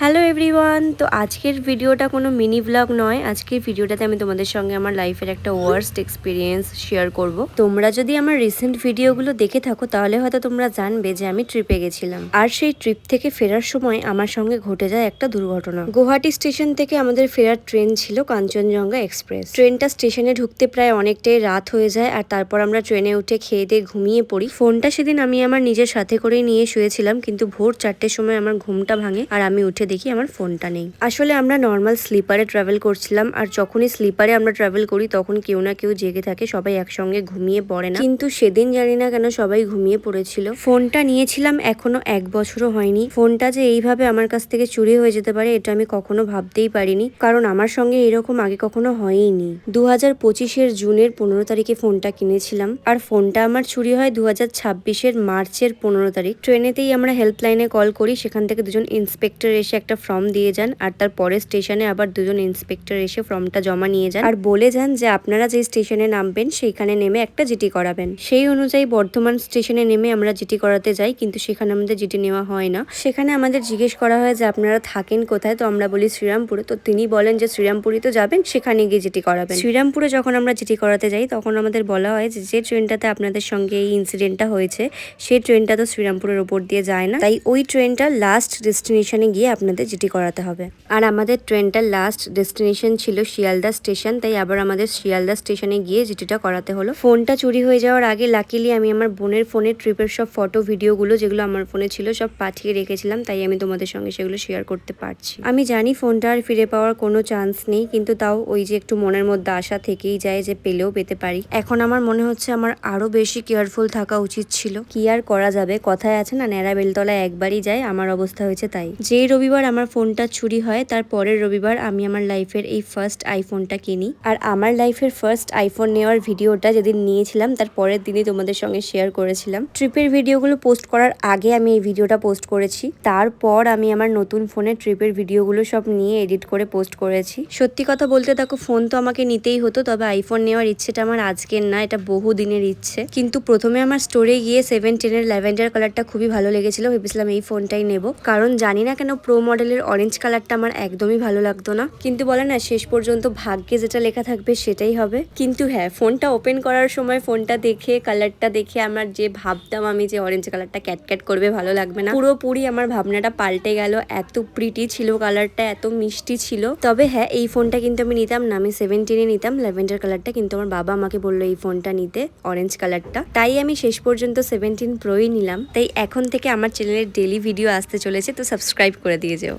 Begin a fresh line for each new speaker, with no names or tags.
Hello everyone. তো আজকের ভিডিওটা কোনো মিনি ব্লগ নয়। আজকের ভিডিওটাতে আমি তোমাদের সঙ্গে আমার লাইফের একটা ওয়ার্স্ট এক্সপিরিয়েন্স শেয়ার করব। তোমরা যদি আমার রিসেন্ট ভিডিওগুলো দেখে থাকো তাহলে হয়তো তোমরা জানবে যে আমি ট্রিপে গেছিলাম, আর সেই ট্রিপ থেকে ফেরার সময় আমার সঙ্গে ঘটে যায় একটা দুর্ঘটনা। গুয়াহাটি স্টেশন থেকে আমাদের ফেরার ট্রেন ছিল কাঞ্চনজঙ্ঘা এক্সপ্রেস। ট্রেনটা স্টেশনে ঢুকতে প্রায় অনেকটাই রাত হয়ে যায়, আর তারপর আমরা ট্রেনে উঠে খেয়ে দিয়ে ঘুমিয়ে পড়ি। ফোনটা সেদিন আমি আমার নিজের সাথে করেই নিয়ে শুয়েছিলাম, কিন্তু ভোর 4টের সময় আমার ঘুমটা ভাঙে আর আমি উঠে দেখি আমার ফোনটা নেই। আসলে আমরা নর্মাল স্লিপারে ট্রাভেল করছিলাম, আর যখনই স্লিপারে আমরা ট্রাভেল করি তখন কেউ না কেউ জেগে থাকে, সবাই একসঙ্গে ঘুমিয়ে পড়ে না। কিন্তু সেদিন জানি না কেন সবাই ঘুমিয়ে পড়েছিল। ফোনটা নিয়েছিলাম, এখনো 1 বছরও হয়নি। ফোনটা যে এইভাবে আমার কাছ থেকে চুরি হয়ে যেতে পারে এটা আমি কখনো ভাবতেই পারিনি, কারণ আমার সঙ্গে এরকম আগে কখনো হয়ইনি। 2025-এর জুনের 15 তারিখে ফোনটা কিনেছিলাম, আর ফোনটা আমার চুরি হয় 2026-এর মার্চের 15 তারিখ। ট্রেনেতেই আমরা হেল্পলাইনে কল করি, সেখান থেকে দুজন ইন্সপেক্টর এসে একটা ফর্ম দিয়ে যান, আর তার পরে স্টেশনে আবার দুজন ইন্সপেক্টর এসে ফর্মটা জমা নিয়ে যান আর বলে যান যে আপনারা যে স্টেশনে নামবেন সেইখানে নেমে একটা জিটি করাবেন। সেই অনুযায়ী বর্ধমান স্টেশনে নেমে আমরা জিটি করাতে যাই, কিন্তু সেখানে আমাদের জিটি নেওয়া হয় না। সেখানে আমাদের জিজ্ঞেস করা হয় যে আপনারা থাকেন কোথায়, তো আমরা বলি শ্রীরামপুরে। তো তিনি বলেন যে শ্রীরামপুরই তো যাবেন, সেখানে গিয়ে জিটি করাবেন। শ্রীরামপুরে যখন আমরা জিটি করাতে যাই তখন আমাদের বলা হয় যে ট্রেনটাতে আপনাদের সঙ্গে এই ইনসিডেন্টটা হয়েছে সেই ট্রেনটা তো শ্রীরামপুরের উপর দিয়ে যায় না, তাই ওই ট্রেনটা লাস্ট ডেস্টিনেশনে গিয়ে আপনাদের জিটি করাতে হবে। আর আমাদের ট্রেনটার লাস্ট ডেস্টিনেশন ছিল শিয়ালদা স্টেশন, তাই আবার আমাদের শিয়ালদা স্টেশনে গিয়ে জিটিটা করাতে হলো। ফোনটা চুরি হয়ে যাওয়ার আগে লাকিলি আমি আমার বোনের ফোনে ট্রিপের সব ফটো ভিডিওগুলো যেগুলো আমার ফোনে ছিল সব পাঠিয়ে রেখেছিলাম, তাই আমি তোমাদের সঙ্গে সেগুলো শেয়ার করতে পারছি। আমি জানি ফোনটা আর ফিরে পাওয়ার কোনো চান্স নেই, কিন্তু তাও ওই যে একটু মনের মধ্যে আশা থেকেই যায় যে পেলেও পেতে পারি। এখন আমার মনে হচ্ছে আমার আরো বেশি কেয়ারফুল থাকা উচিত ছিল। কি আর করা যাবে, কথায় আছে না, ন্যাড়া বেলতলায় একবারই যায়। আমার অবস্থা হয়েছে তাই। যেই রবিবার আমার ফোনটা চুরি হয় তার পরের রবিবার আমি আমার লাইফের এই ফার্স্ট আইফোনটা কিনি, আর আমার লাইফের ফার্স্ট আইফোন নেওয়ার ভিডিওটা যেদিন নিয়েছিলাম তার পরের দিনই তোমাদের সঙ্গে শেয়ার করেছিলাম। ট্রিপের ভিডিওগুলো পোস্ট করার আগে আমি এই ভিডিওটা পোস্ট করেছি, তারপর আমি আমার নতুন ফোনে ট্রিপের ভিডিওগুলো সব নিয়ে এডিট করে পোস্ট করেছি। সত্যি কথা বলতে দেখো, ফোন তো আমাকে নিতেই হতো, তবে আইফোন নেওয়ার ইচ্ছেটা আমার আজকের না, এটা বহু দিনের ইচ্ছে। কিন্তু প্রথমে আমার স্টোরে গিয়ে 710-এর ল্যাভেন্ডার কালারটা খুবই ভালো লেগেছিল, ভেবেছিলাম এই ফোনটাই নেব, কারণ জানি না কেন প্রো মডেলের অরেঞ্জ কালারটা আমার একদমই ভালো লাগতো না। কিন্তু বলে না, শেষ পর্যন্ত ভাগ্যে যেটা লেখা থাকবে সেটাই হবে। কিন্তু হ্যাঁ, ফোনটা ওপেন করার সময় ফোনটা দেখে, কালারটা দেখে আমার যে ভাবতাম আমি যে অরেঞ্জ কালারটা ক্যাটক্যাট করবে, ভালো লাগবে না, পুরোপুরি আমার ভাবনাটা পাল্টে গেল। এত প্রিটি ছিল কালারটা, এত মিষ্টি ছিল। তবে হ্যাঁ, এই ফোনটা কিন্তু আমি নিতাম না, আমি 17-এ নিতাম ল্যাভেন্ডার কালারটা, কিন্তু আমার বাবা আমাকে বললো এই ফোনটা নিতে, অরেঞ্জ কালারটা, তাই আমি শেষ পর্যন্ত 17 প্রোই নিলাম। তাই এখন থেকে আমার চ্যানেলের ডেলি ভিডিও আসতে চলেছে, তো সাবস্ক্রাইব করে দিয়ে যেও।